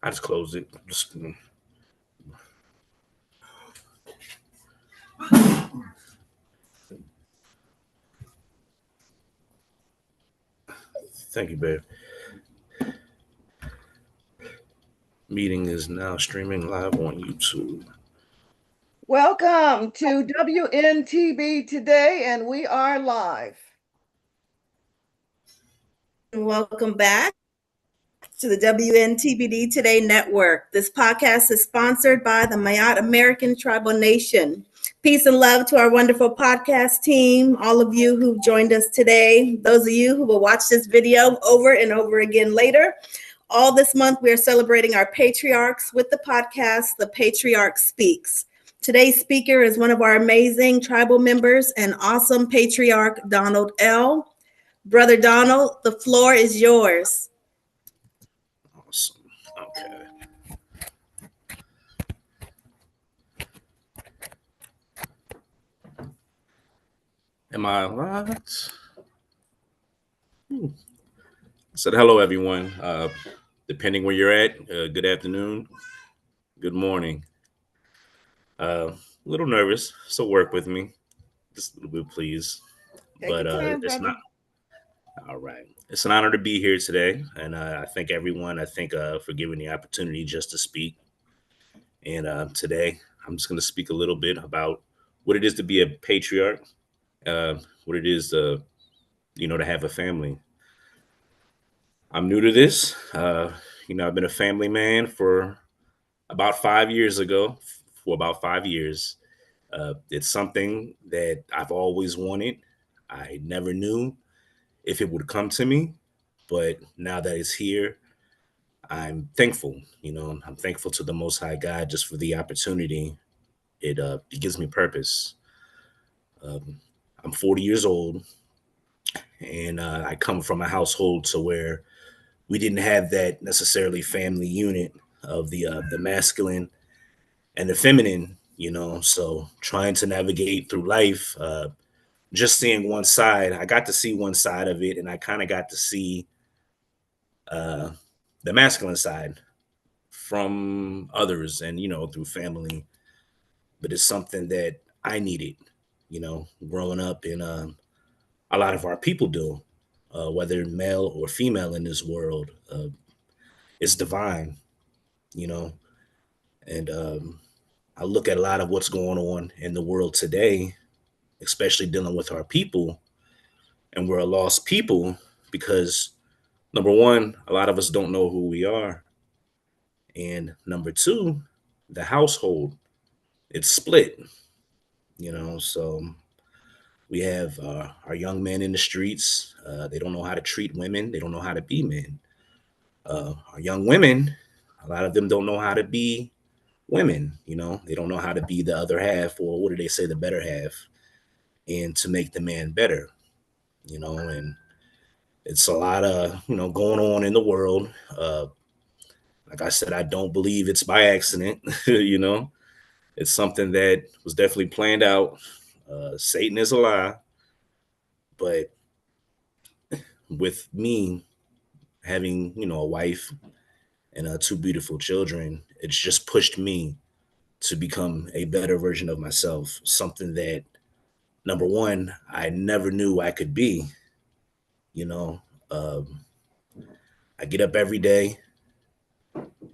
I just closed it. Thank you, babe. Meeting is now streaming live on YouTube. Welcome to WNTBD Today, and we are live. Welcome back to the WNTBD Today Network. This podcast is sponsored by the MAAT American Tribal Nation. Peace and love to our wonderful podcast team, all of you who joined us today, those of you who will watch this video over and over again later. All this month, we are celebrating our patriarchs with the podcast, The Patriarch Speaks. Today's speaker is one of our amazing tribal members and awesome patriarch, Donald L. Brother Donald, the floor is yours. Awesome. Okay. Am I live? I said hello, everyone. Depending where you're at, good afternoon, good morning. A little nervous, so work with me. Just a little bit, please. But it's not. All right. It's an honor to be here today. And I thank everyone, for giving the opportunity just to speak. And today, I'm just going to speak a little bit about what it is to be a patriarch, what it is to have a family. I'm new to this. I've been a family man for about 5 years ago, for about 5 years. It's something that I've always wanted. I never knew if it would come to me, but now that it's here, I'm thankful. I'm thankful to the Most High God just for the opportunity. It gives me purpose. I'm 40 years old, and I come from a household to where we didn't have that necessarily family unit of the masculine and the feminine. So trying to navigate through life, just seeing one side, I got to see one side of it, and I kind of got to see the masculine side from others and, through family. But it's something that I needed, growing up, and a lot of our people do, whether male or female in this world. It's divine, and I look at a lot of what's going on in the world today, especially dealing with our people, and we're a lost people because number one, a lot of us don't know who we are. And number two, the household, it's split, so we have our young men in the streets. They don't know how to treat women. They don't know how to be men. Our young women, a lot of them don't know how to be women. They don't know how to be the other half, or what do they say, the better half, and to make the man better, and it's a lot of, going on in the world. Like I said, I don't believe it's by accident. It's something that was definitely planned out. Satan is a lie. But with me having, a wife and two beautiful children, it's just pushed me to become a better version of myself. Something that, number one, I never knew I could be. Um, I get up every day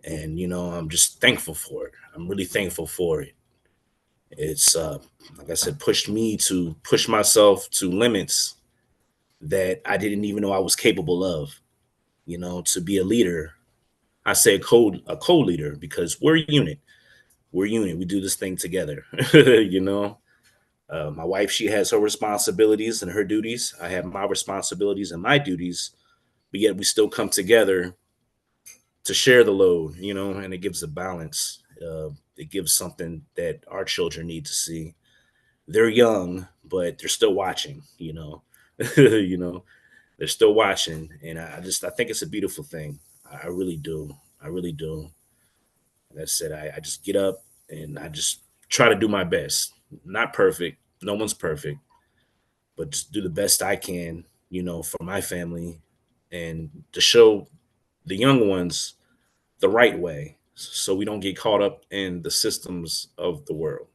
and, I'm just thankful for it. I'm really thankful for it. It's, like I said, pushed me to push myself to limits that I didn't even know I was capable of, to be a leader. I say a co-leader because we're a unit. We're a unit. We do this thing together, My wife, she has her responsibilities and her duties. I have my responsibilities and my duties, but yet we still come together to share the load, and it gives a balance. It gives something that our children need to see. They're young, but they're still watching, they're still watching. And I think it's a beautiful thing. I really do. I really do. Like I said, I just get up and I just try to do my best. Not perfect. No one's perfect, but just do the best I can, for my family and to show the young ones the right way so we don't get caught up in the systems of the world.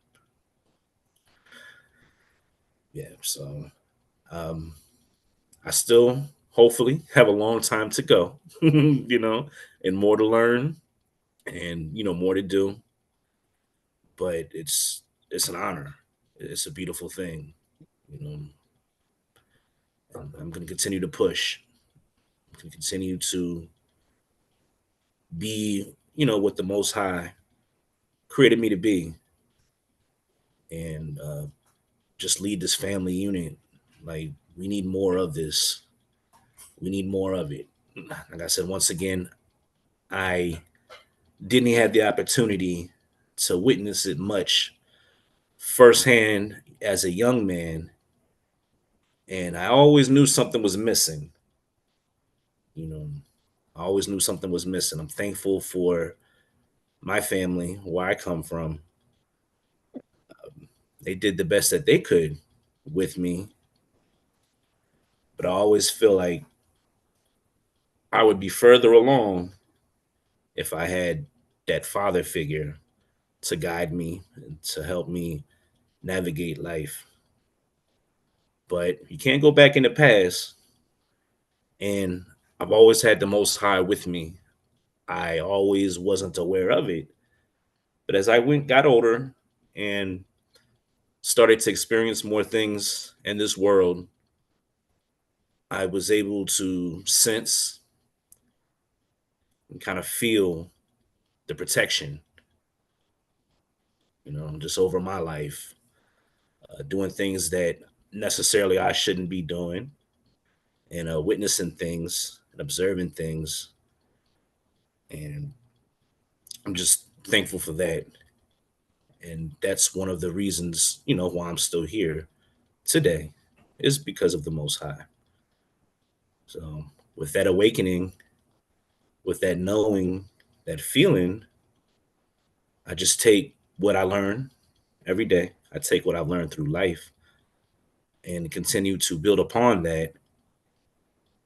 Yeah, so um, I still hopefully have a long time to go, and more to learn and more to do. But it's an honor. It's a beautiful thing. You know, I'm going to continue to push. I'm going to continue to be, what the Most High created me to be, and just lead this family unit. Like we need more of this. We need more of it. Like I said, once again, I didn't have the opportunity to witness it much firsthand as a young man, and I always knew something was missing. You know, I always knew something was missing. I'm thankful for my family, where I come from. They did the best that they could with me, but I always feel like I would be further along if I had that father figure to guide me and to help me navigate life. But you can't go back in the past. And I've always had the Most High with me. I always wasn't aware of it. But as I got older and started to experience more things in this world, I was able to sense and kind of feel the protection, just over my life, doing things that necessarily I shouldn't be doing, and witnessing things and observing things. And I'm just thankful for that. And that's one of the reasons, why I'm still here today is because of the Most High. So, with that awakening, with that knowing, that feeling, I just take what I learn every day. I take what I've learned through life and continue to build upon that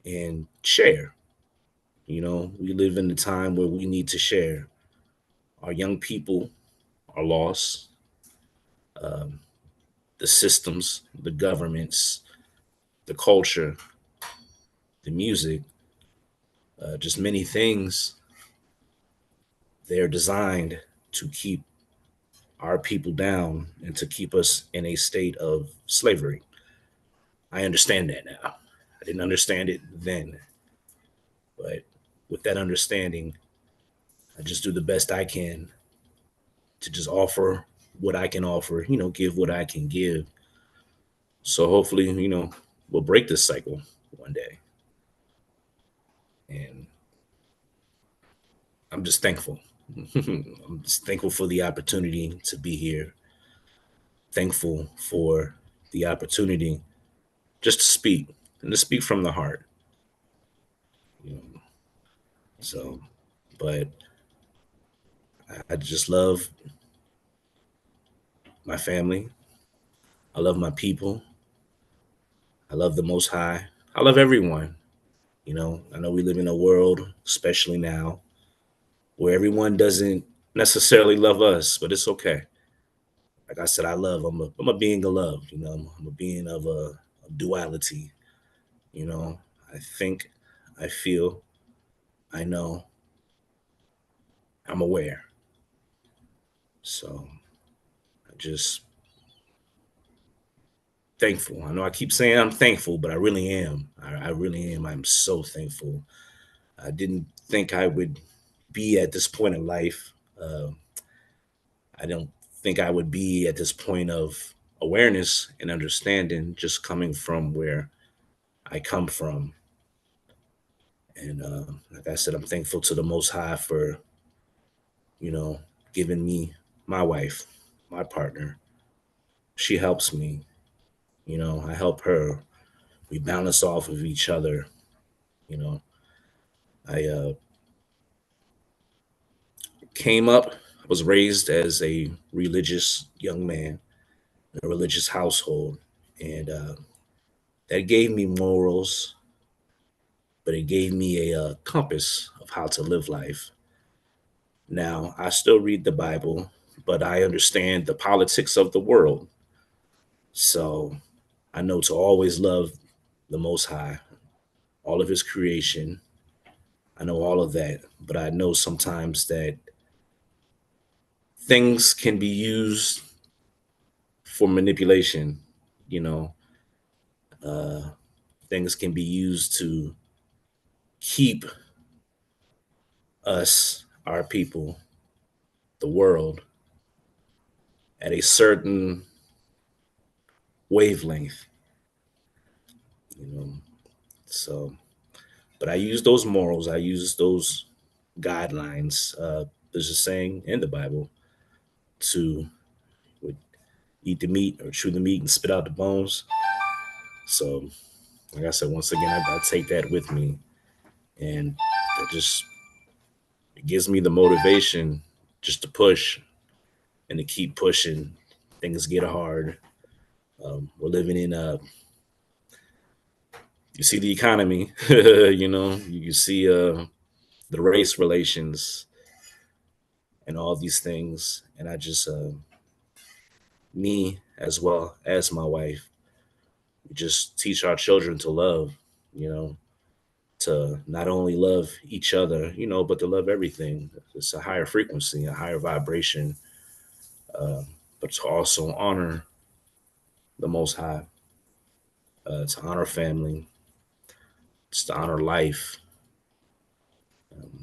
and share. We live in a time where we need to share. Our young people are lost. Um, the systems, the governments, the culture, the music, just many things. They're designed to keep our people down and to keep us in a state of slavery. I understand that now. I didn't understand it then, but with that understanding, I just do the best I can to just offer what I can offer, give what I can give. So hopefully, we'll break this cycle one day. And I'm just thankful. I'm just thankful for the opportunity to be here. Thankful for the opportunity just to speak and to speak from the heart. You know. So, but I just love my family. I love my people. I love the Most High. I love everyone. I know we live in a world, especially now, where everyone doesn't necessarily love us, but it's okay. Like I said, I'm a being of love. I'm a being of a duality. You know, I think, I feel, I know, I'm aware. So I just thankful. I know I keep saying I'm thankful, but I really am. I really am. I'm so thankful. I didn't think I would be at this point in life. I don't think I would be at this point of awareness and understanding just coming from where I come from. And like I said, I'm thankful to the Most High for, you know, giving me my wife, my partner. She helps me. I help her. We balance off of each other. You know, I came up, I was raised as a religious young man in a religious household. And that gave me morals, but it gave me a compass of how to live life. Now, I still read the Bible, but I understand the politics of the world. So I know to always love the Most High, all of His creation. I know all of that, but I know sometimes that things can be used for manipulation. You know, uh, things can be used to keep us, our people, the world, at a certain wavelength. You know, so but I use those morals. I use those guidelines. There's a saying in the Bible to eat the meat or chew the meat and spit out the bones. So, like I said, once again, I take that with me, and it just it gives me the motivation just to push and to keep pushing. Things get hard. We're living in you see the economy, you see the race relations and all these things, and I just me as well as my wife, we just teach our children to love, you know, to not only love each other, but to love everything. It's a higher frequency, a higher vibration, uh, but to also honor the Most High, to honor family, just to honor life,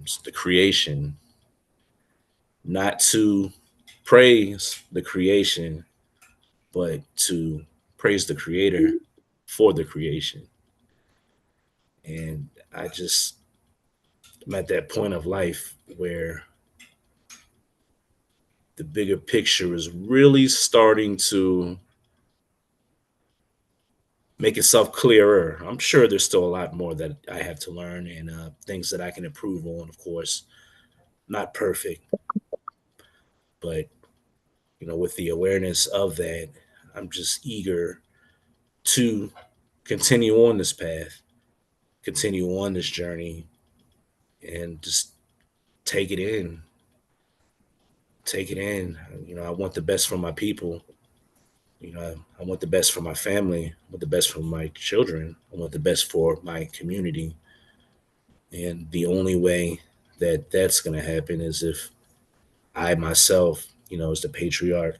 just the creation, not to praise the creation, but to praise the Creator for the creation. And I just I'm at that point of life where the bigger picture is really starting to make itself clearer. I'm sure there's still a lot more that I have to learn and things that I can improve on, of course. Not perfect, but with the awareness of that, I'm just eager to continue on this path, continue on this journey, and just take it in, take it in. I want the best for my people. I want the best for my family. I want the best for my children. I want the best for my community. And the only way that that's going to happen is if I myself, as the patriarch,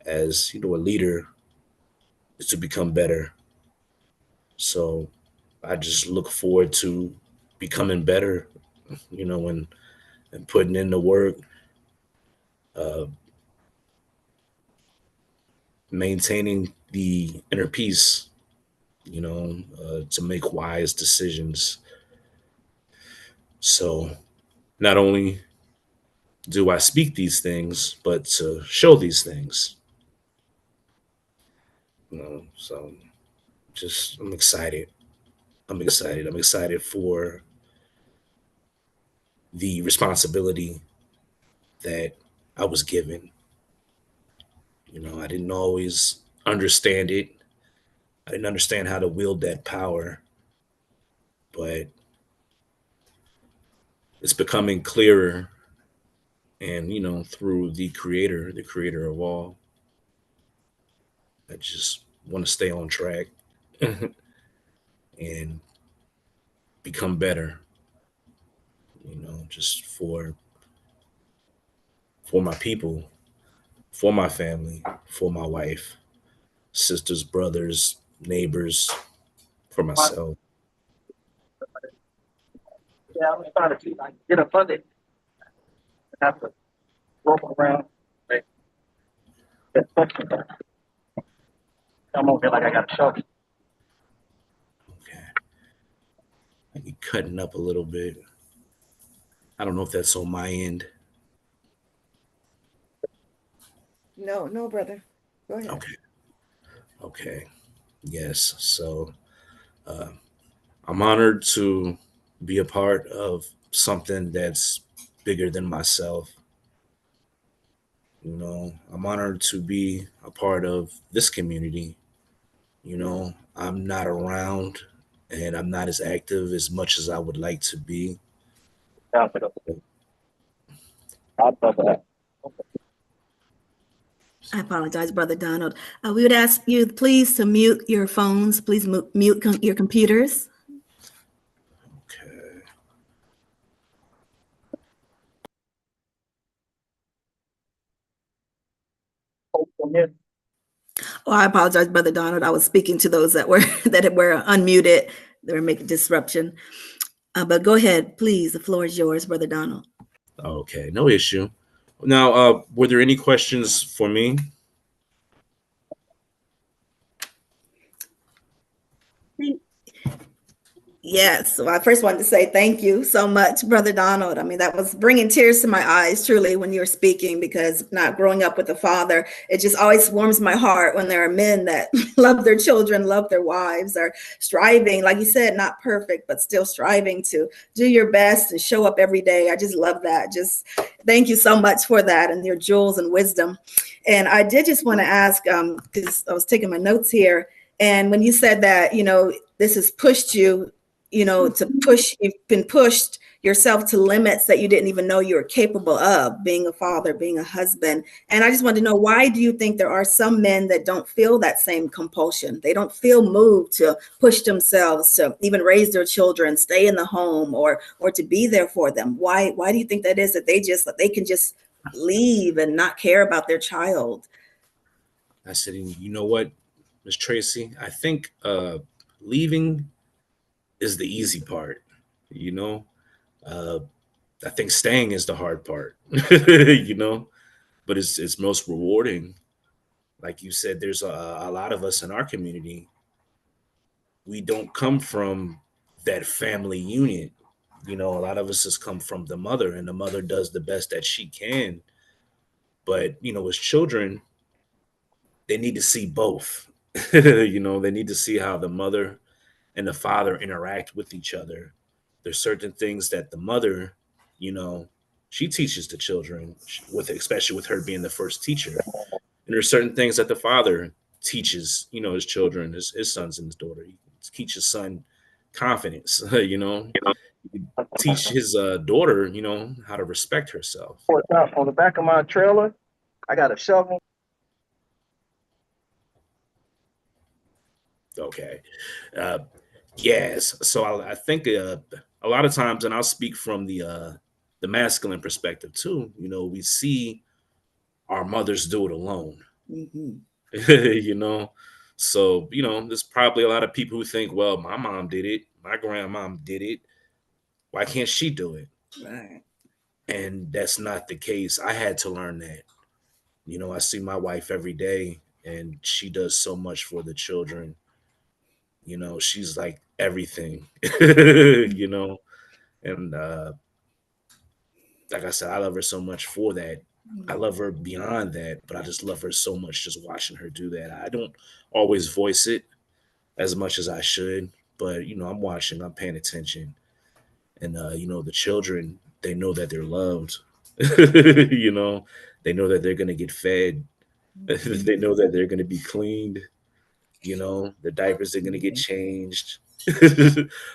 as a leader, is to become better. So I just look forward to becoming better, and putting in the work, uh, maintaining the inner peace, to make wise decisions. So not only do I speak these things, but to show these things. So just I'm excited. I'm excited. I'm excited for the responsibility that I was given. I didn't always understand it. I didn't understand how to wield that power, but it's becoming clearer. And through the creator of all, I just want to stay on track and become better. Just for my people, for my family, for my wife, sisters, brothers, neighbors, for myself. Yeah, I'm trying to see if I can get up under it. I have to rope around. Like, I'm over here like I got a shovel. Okay. I be cutting up a little bit. I don't know if that's on my end. No, no, brother. Go ahead. Okay. Okay. Yes. So uh, I'm honored to be a part of something that's bigger than myself. I'm honored to be a part of this community. I'm not around and I'm not as active as much as I would like to be. Stop it up. I'd love that. I apologize, Brother Donald. We would ask you, please, to mute your phones. Please mute your computers. Okay. Oh, I apologize, Brother Donald. I was speaking to those that were unmuted. They were making disruption. But go ahead, please. The floor is yours, Brother Donald. Okay, no issue. Now, were there any questions for me? Yes. So I first wanted to say thank you so much, Brother Donald. I mean, that was bringing tears to my eyes, truly, when you were speaking, because not growing up with a father, it just always warms my heart when there are men that love their children, love their wives, are striving, like you said, not perfect, but still striving to do your best and show up every day. I just love that. Just thank you so much for that and your jewels and wisdom. And I did just want to ask, because I was taking my notes here, and when you said that, this has pushed you, you've been pushed yourself to limits that you didn't even know you were capable of, being a father, being a husband. And I just wanted to know, why do you think there are some men that don't feel that same compulsion? They don't feel moved to push themselves to even raise their children, stay in the home, or to be there for them. Why do you think that is, that they can just leave and not care about their child? I said, you know what, Miss Tracy, I think leaving is the easy part. You know, uh, I think staying is the hard part. you know, but it's most rewarding. Like you said, there's a lot of us in our community. We don't come from that family unit. You know, a lot of us has come from the mother, and the mother does the best that she can. But as children, they need to see both. They need to see how the mother and the father interact with each other. There's certain things that the mother, you know, she teaches the children, with especially with her being the first teacher. And there's certain things that the father teaches, his children, his sons and his daughter. He teaches his son confidence. He teach his daughter, how to respect herself. On the back of my trailer, I got a shovel. Okay. Uh, yes. So I think a lot of times, and I'll speak from the masculine perspective too. We see our mothers do it alone. Mm-hmm. you know, so there's probably a lot of people who think, well, my mom did it, my grandmom did it. Why can't she do it? Right. And that's not the case. I had to learn that. I see my wife every day, and she does so much for the children. She's like everything. And like I said, I love her so much for that. I love her beyond that, but I just love her so much just watching her do that. I don't always voice it as much as I should, but I'm watching, I'm paying attention. And the children, they know that they're loved. you know, they know that they're gonna get fed. they know that they're gonna be cleaned. The diapers are gonna get changed.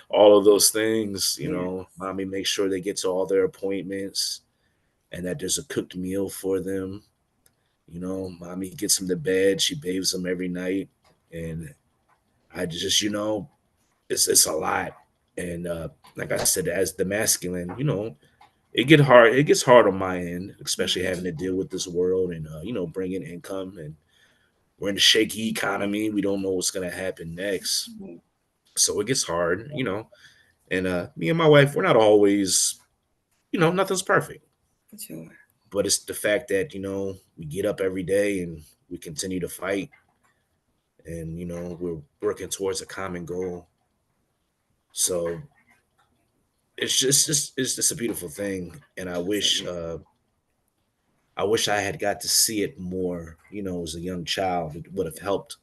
all of those things, mommy makes sure they get to all their appointments and that there's a cooked meal for them. Mommy gets them to bed, she bathes them every night. And I just, it's a lot. And like I said, as the masculine, it gets hard on my end, especially having to deal with this world and bringing income, and we're in a shaky economy. We don't know what's going to happen next. So it gets hard. And me and my wife, we're not always, nothing's perfect. Sure. But it's the fact that, we get up every day and we continue to fight, and we're working towards a common goal. So it's just a beautiful thing. And I wish I had got to see it more, as a young child. It would have helped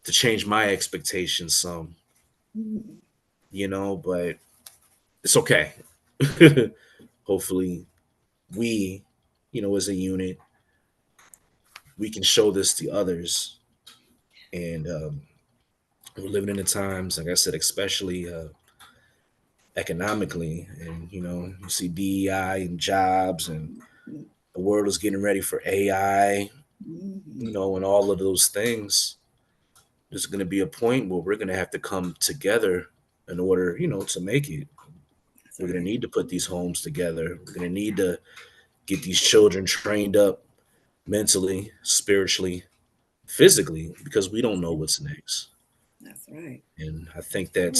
to change my expectations some, but it's okay. Hopefully we, as a unit, we can show this to others. And we're living in the times, like I said, especially economically, and you see DEI and jobs, and the world is getting ready for AI, Mhm. and all of those things. There's going to be a point where we're going to have to come together in order, to make it. That's We're going to right. need to put these homes together. We're going to need to get these children trained up mentally, spiritually, physically, because we don't know what's next. That's right. And I think I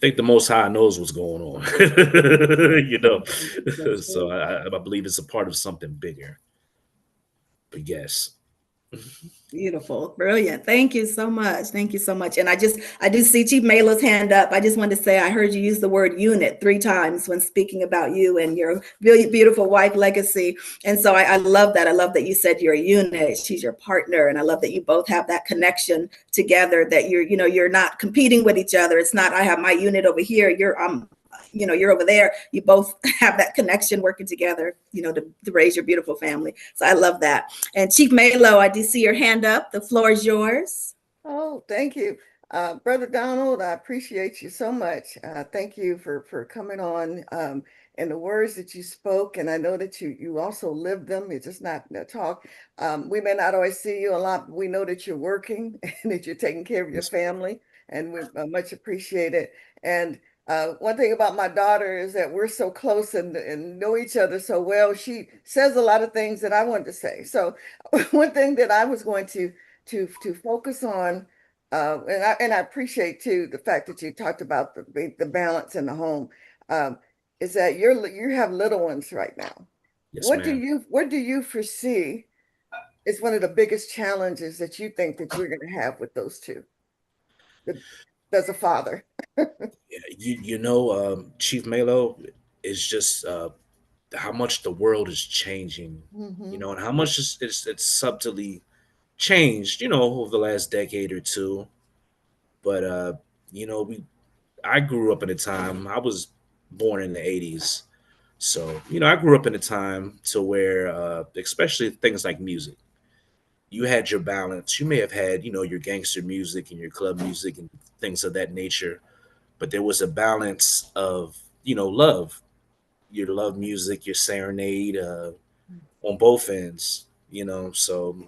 think the Most High knows what's going on, you know. That's So true. I believe it's a part of something bigger. But yes, Beautiful. Brilliant. Thank you so much. Thank you so much. And I do see Chief Malo's hand up. I just wanted to say, I heard you use the word unit 3 times when speaking about you and your beautiful wife legacy. And so I love that. I love that you said you're a unit. She's your partner. And I love that you both have that connection together, that you're not competing with each other. It's not, I have my unit over here. You're over there. You both have that connection working together, to raise your beautiful family. So I love that. And Chief Malo, I do see your hand up. The floor is yours. Oh, thank you. Brother Donald, I appreciate you so much. Thank you for coming on, and the words that you spoke. And I know that you also live them. It's just not no talk. We may not always see you a lot, but we know that you're working and that you're taking care of your yes, family, and we much appreciate it. And one thing about my daughter is that we're so close and know each other so well. She says a lot of things that I wanted to say. So one thing that I was going to focus on, and I appreciate too the fact that you talked about the balance in the home, um, is that you have little ones right now. yes, ma'am. What do you foresee is one of the biggest challenges that you think that you're going to have with those two, the, as a father? Yeah, Chief Malo is just how much the world is changing, Hmm. and how much it's subtly changed, over the last decade or two. But we I grew up in a time. I was born in the '80s, so I grew up in a time to where, especially things like music, you had your balance. You may have had, your gangster music and your club music and things of that nature, but there was a balance of, love. Your love music, your serenade, on both ends. So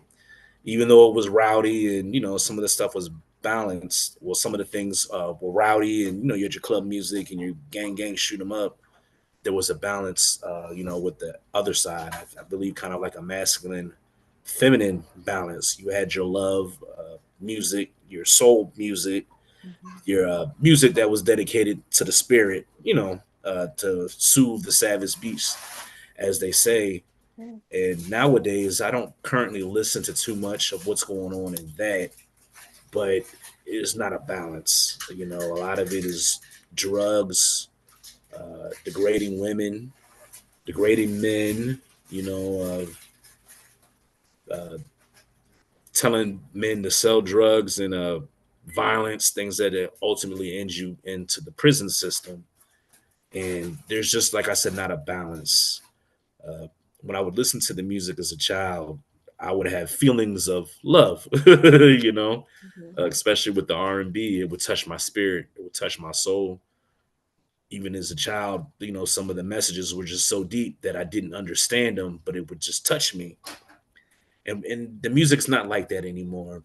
even though it was rowdy and some of the stuff was balanced, well, some of the things were rowdy, and you had your club music and your gang shoot 'em up. There was a balance, with the other side. I believe kind of like a masculine, feminine balance. You had your love music, your soul music, your music that was dedicated to the spirit, to soothe the savage beast, as they say. And nowadays, I don't currently listen to too much of what's going on in that, but it's not a balance. A lot of it is drugs, degrading women, degrading men, you know, uh, telling men to sell drugs and violence, things that ultimately end you into the prison system. And there's just, like I said, not a balance. Uh, when I would listen to the music as a child, I would have feelings of love, especially with the R&B. It would touch my spirit. It would touch my soul. Even as a child, some of the messages were just so deep that I didn't understand them, but it would just touch me. And the music's not like that anymore.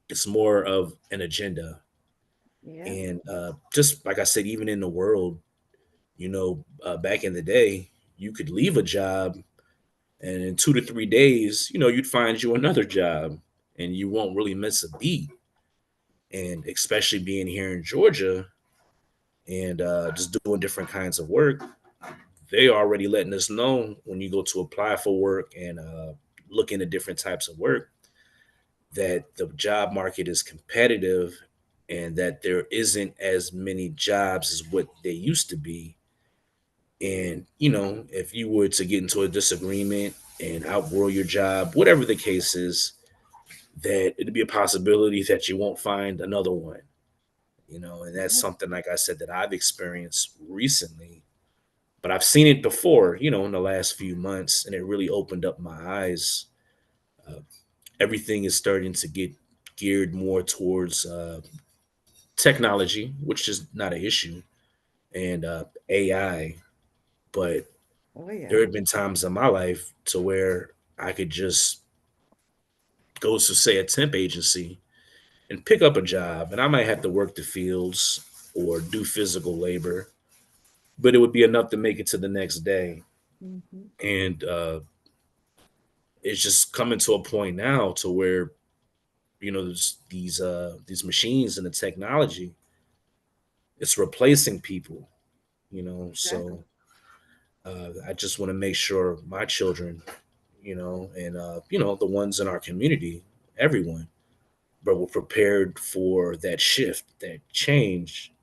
It's more of an agenda. Yeah. And just like I said, even in the world, back in the day, you could leave a job, and in 2 to 3 days, you'd find you another job, and you won't really miss a beat. And especially being here in Georgia and just doing different kinds of work, they already letting us know when you go to apply for work and look into different types of work, that the job market is competitive and that there isn't as many jobs as what they used to be. And, if you were to get into a disagreement and outgrow your job, whatever the case is, that it'd be a possibility that you won't find another one, and that's something, like I said, that I've experienced recently, but I've seen it before, in the last few months, and it really opened up my eyes. Uh, Everything is starting to get geared more towards technology, which is not an issue, and AI, but Oh yeah. There have been times in my life to where I could just go to, say, a temp agency and pick up a job, and I might have to work the fields or do physical labor, but it would be enough to make it to the next day. Hmm. And it's just coming to a point now to where, there's these machines and the technology, it's replacing people. Exactly. So I just want to make sure my children, and the ones in our community, everyone, but we're prepared for that shift, that change,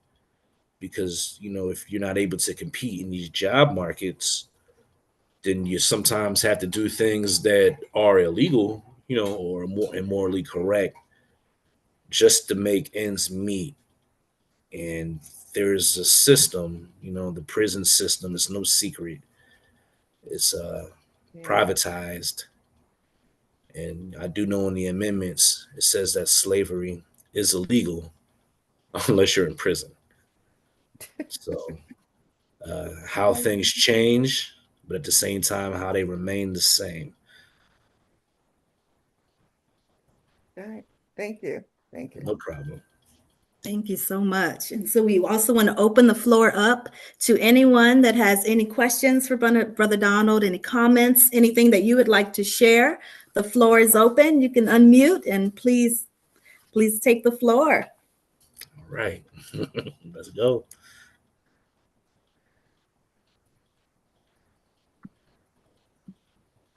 because if you're not able to compete in these job markets, then you sometimes have to do things that are illegal, or more immorally correct, just to make ends meet. And there's a system, the prison system is no secret. It's Yeah. privatized, and I do know in the amendments it says that slavery is illegal unless you're in prison. So how things change, but at the same time how they remain the same. All right. Thank you. Thank you. No problem. Thank you so much. And so we also want to open the floor up to anyone that has any questions for Brother Donald, any comments, anything that you would like to share. The floor is open. You can unmute and please take the floor. All right. Let's go.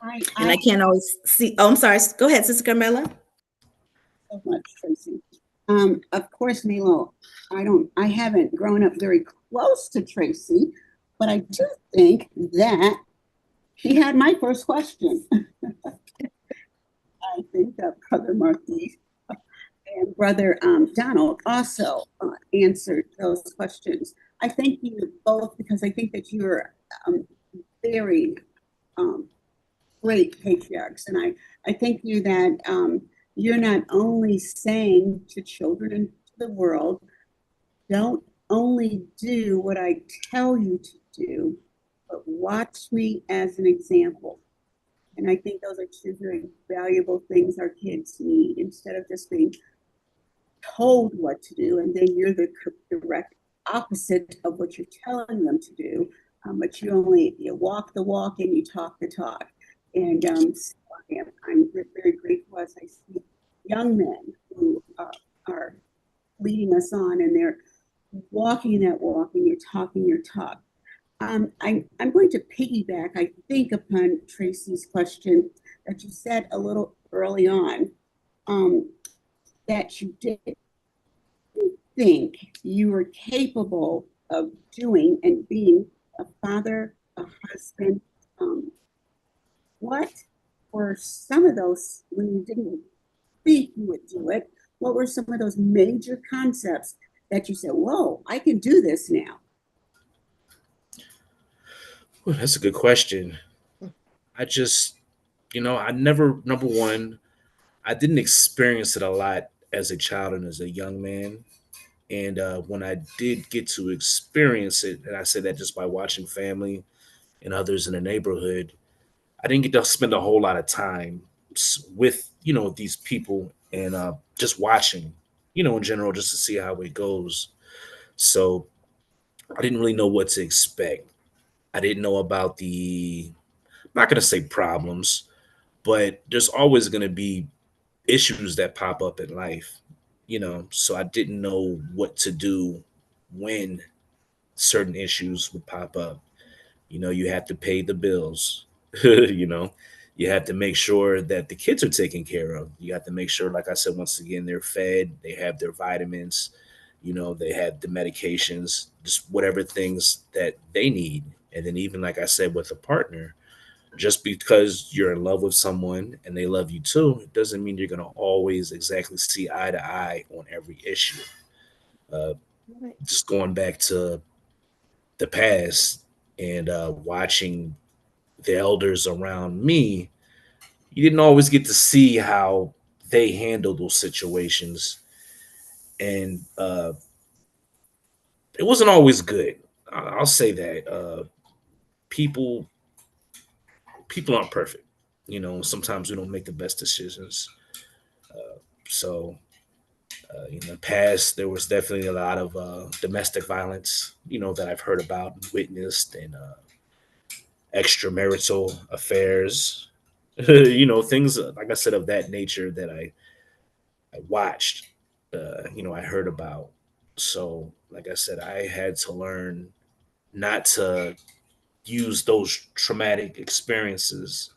And I can't always see. Oh, I'm sorry. Go ahead, Sister Carmela. So much, Tracy. Of course, Milo, I haven't grown up very close to Tracy, but I do think that he had my first question. I think that Brother Marquis and Brother Donald also answered those questions. I thank you both because I think that you're very um, great patriarchs. And I thank you that you're not only saying to children and to the world, don't only do what I tell you to do, but watch me as an example. And I think those are two very valuable things our kids need instead of just being told what to do and then you're the direct opposite of what you're telling them to do. But you walk the walk and you talk the talk. And so I'm very grateful as I see young men who are leading us on and they're walking that walk and you're talking your talk. I'm going to piggyback, I think, upon Tracy's question that you said a little early on, that you did think you were capable of doing and being a father, a husband. What were some of those, when you didn't think you would do it, what were some of those major concepts that you said, whoa, I can do this now? Well, that's a good question. I just, I never, number one, I didn't experience it a lot as a child and as a young man. And when I did get to experience it, and I say that just by watching family and others in the neighborhood, I didn't get to spend a whole lot of time with, these people and just watching, in general, just to see how it goes. So I didn't really know what to expect. I didn't know about I'm not going to say problems, but there's always going to be issues that pop up in life, so I didn't know what to do when certain issues would pop up. You have to pay the bills. You have to make sure that the kids are taken care of. You have to make sure, like I said, once again, they're fed, they have their vitamins, they have the medications, just whatever things that they need. And then even like I said, with a partner, just because you're in love with someone and they love you too, it doesn't mean you're going to always exactly see eye to eye on every issue. Uh, Right. just going back to the past and watching the elders around me, you didn't always get to see how they handle those situations. And it wasn't always good. I'll say that. People people aren't perfect. Sometimes we don't make the best decisions. So in the past, there was definitely a lot of domestic violence, that I've heard about and witnessed, and extramarital affairs, things like I said of that nature that I watched, I heard about. So, like I said, I had to learn not to use those traumatic experiences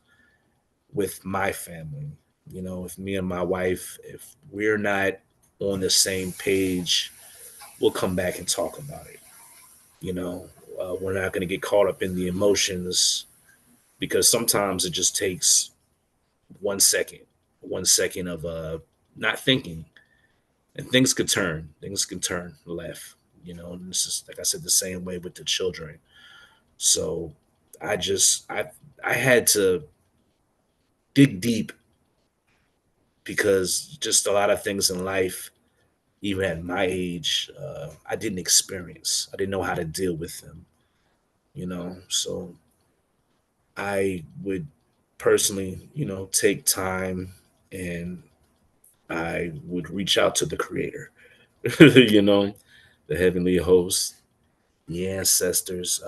with my family. If me and my wife, if we're not on the same page, we'll come back and talk about it. You know, we're not going to get caught up in the emotions because sometimes it just takes 1 second, 1 second of not thinking, and things can turn left. And this is, like I said, the same way with the children. So I just I had to dig deep because just a lot of things in life, even at my age, I didn't experience. I didn't know how to deal with them. So I would personally, take time, and I would reach out to the creator, you know, the heavenly host, the ancestors,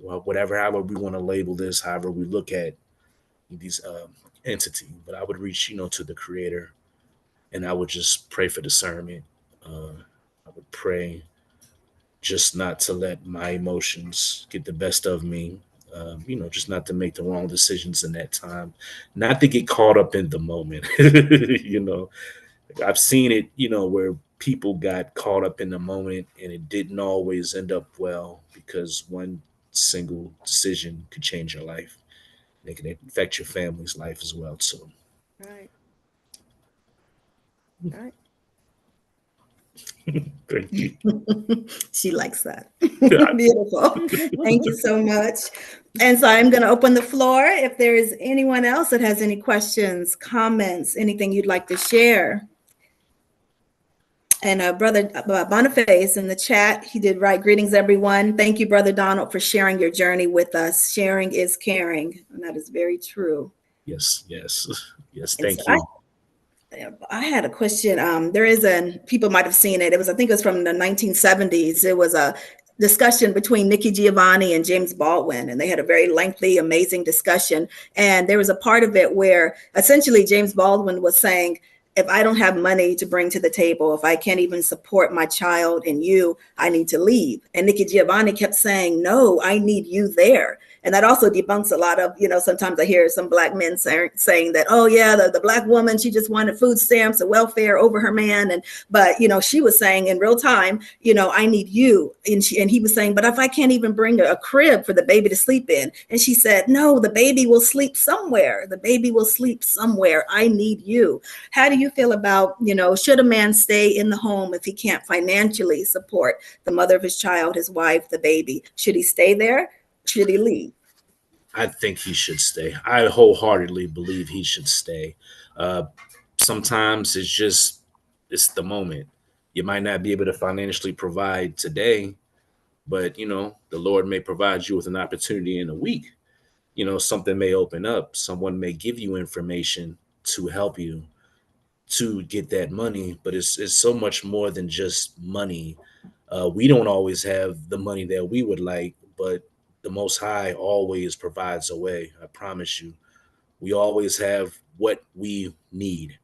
well, whatever, however we want to label this, however we look at these entity. But I would reach, to the creator, and I would just pray for discernment. I would pray just not to let my emotions get the best of me. Just not to make the wrong decisions in that time, not to get caught up in the moment. I've seen it, where people got caught up in the moment and it didn't always end up well because one single decision could change your life. It can affect your family's life as well too. Right. Right. Thank you. She likes that. Beautiful. Thank you so much. And so I'm going to open the floor. If there is anyone else that has any questions, comments, anything you'd like to share. And Brother Boniface in the chat, he did write, greetings, everyone. Thank you, Brother Donald, for sharing your journey with us. Sharing is caring. And that is very true. Yes, yes, yes. And Thank so you. I had a question. There is people might have seen it. I think it was from the 1970s. It was a discussion between Nikki Giovanni and James Baldwin, and they had a very lengthy, amazing discussion. And there was a part of it where essentially James Baldwin was saying, if I don't have money to bring to the table, if I can't even support my child and you, I need to leave. And Nikki Giovanni kept saying, no, I need you there. And that also debunks a lot of, sometimes I hear some Black men saying that, oh yeah, the Black woman, she just wanted food stamps and welfare over her man. But she was saying in real time, I need you. And he was saying, but if I can't even bring a crib for the baby to sleep in. And she said, no, the baby will sleep somewhere. The baby will sleep somewhere. I need you. How do you feel about, should a man stay in the home if he can't financially support the mother of his child, his wife, the baby? Should he stay there? Should he leave? I think he should stay. I wholeheartedly believe he should stay. Uh, Sometimes it's the moment. You might not be able to financially provide today, but the Lord may provide you with an opportunity in a week. Something may open up. Someone may give you information to help you to get that money, but it's so much more than just money. We don't always have the money that we would like, but the Most High always provides a way. I promise you, we always have what we need.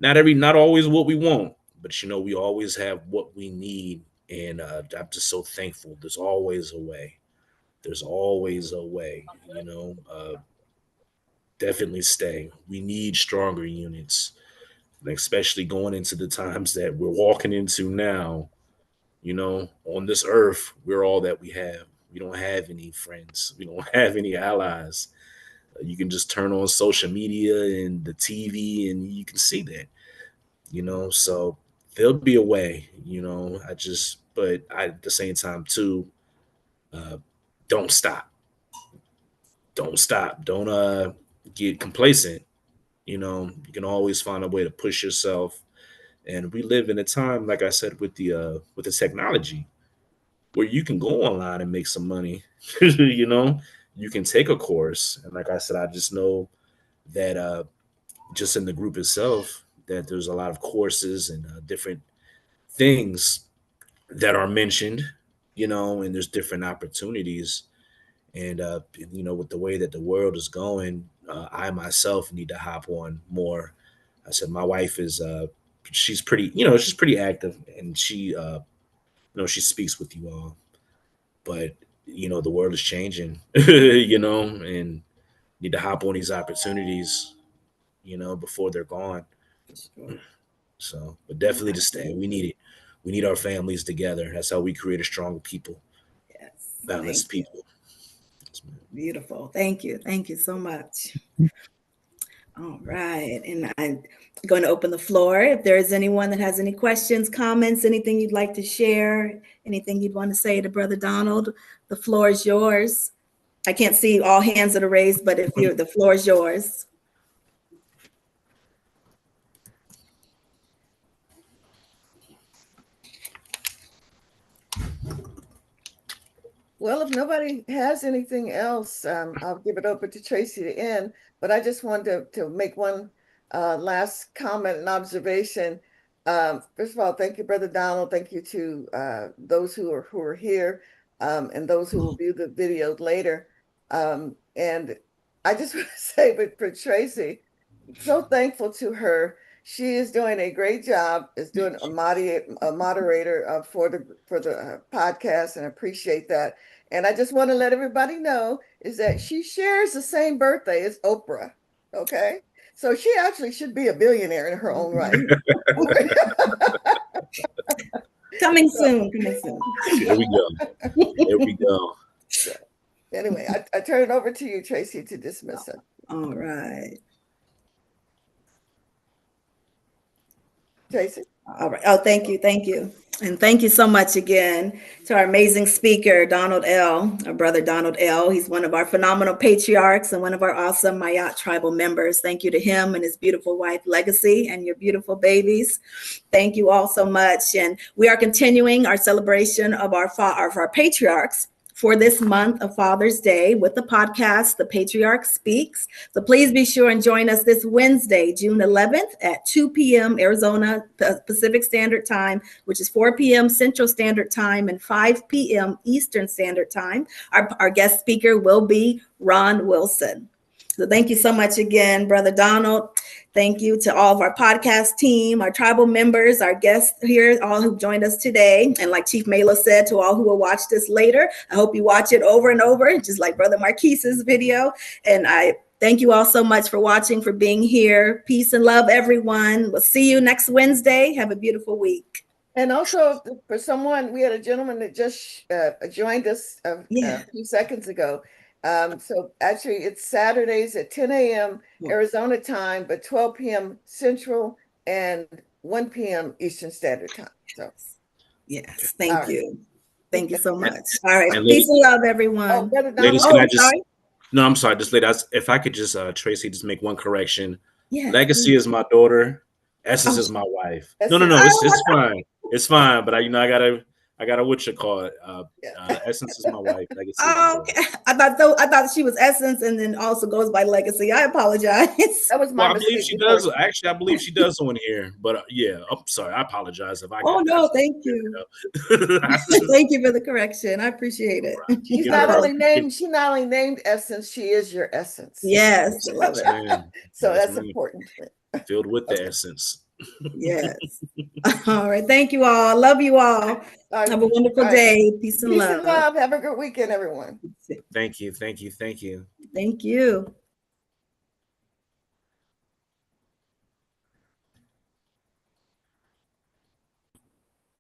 Not always what we want, but we always have what we need, and I'm just so thankful. There's always a way. There's always a way. Definitely stay. We need stronger units, especially going into the times that we're walking into now. On this earth, we're all that we have. We don't have any friends. We don't have any allies. You can just turn on social media and the TV and you can see that, so there'll be a way, but at the same time, too, uh, don't stop. Don't stop. Don't get complacent. You can always find a way to push yourself. And we live in a time, like I said, with the technology where you can go online and make some money. you know, you can take a course. And like I said, I just know that just in the group itself, that there's a lot of courses and different things that are mentioned, and there's different opportunities. And with the way that the world is going, I myself need to hop on more. I said my wife is she's pretty, she's pretty active, and she speaks with you all. But the world is changing, and need to hop on these opportunities, before they're gone. So, but definitely to stay. We need it. We need our families together. That's how we create a strong people, Yes. balanced Thank you. people. Beautiful. Thank you. Thank you so much. All right. And I'm going to open the floor. If there is anyone that has any questions, comments, anything you'd like to share, anything you'd want to say to Brother Donald, the floor is yours. I can't see all hands that are raised, but the floor is yours. Well, if nobody has anything else, I'll give it over to Tracy to end. But I just wanted to make one last comment and observation. First of all, thank you, Brother Donald. Thank you to those who are here and those who will view the video later. And I just want to say, but for Tracy, so thankful to her. She is doing a great job. Is doing a moderator for the podcast, and appreciate that. And I just want to let everybody know is that she shares the same birthday as Oprah. Okay, so she actually should be a billionaire in her own right. Coming soon. Coming soon. Here we go. Here we go. So, anyway, I turn it over to you, Tracy, to dismiss it. All right. Tracy. All right. Oh, thank you. Thank you. And thank you so much again to our amazing speaker, Donald L., our brother Donald L. He's one of our phenomenal patriarchs and one of our awesome MAAT tribal members. Thank you to him and his beautiful wife, Legacy, and your beautiful babies. Thank you all so much. And we are continuing our celebration of our patriarchs for this month of Father's Day with the podcast, The Patriarch Speaks. So please be sure and join us this Wednesday, June 11th at 2 p.m. Arizona Pacific Standard Time, which is 4 p.m. Central Standard Time and 5 p.m. Eastern Standard Time. Our guest speaker will be Ron Wilson. So thank you so much again, Brother Donald. Thank you to all of our podcast team, our tribal members, our guests here, all who joined us today. And like Chief Melo said, to all who will watch this later, I hope you watch it over and over, just like Brother Marquise's video. And I thank you all so much for watching, for being here. Peace and love, everyone. We'll see you next Wednesday. Have a beautiful week. And also for someone, we had a gentleman that just joined us a few seconds ago. So actually it's Saturdays at 10 a.m. Arizona time, but 12 p.m. Central and 1 p.m. Eastern Standard Time. So yes, thank you. Thank you so much. All right. Peace and love, everyone. Ladies, can I just no, I'm sorry, just ladies, if I could just Tracy, just make one correction. Yeah. Legacy is my daughter. Essence is my wife. No, it's fine. It's fine. But I gotta what you call it. Essence is my wife. Legacy. Okay. I thought she was Essence and then also goes by Legacy. I apologize. That was my mistake. I believe she does. Actually, I believe she does on here. But yeah, I'm sorry. I apologize if I. Oh no, thank you. Thank you for the correction. I appreciate it. She's not only named Essence. She is your essence. Yes, I love it. So that's important. Filled with the essence. Yes. All right. Thank you all. Love you all. Have a wonderful day. Peace and love. Have a good weekend, everyone. Thank you. Thank you. Thank you. Thank you.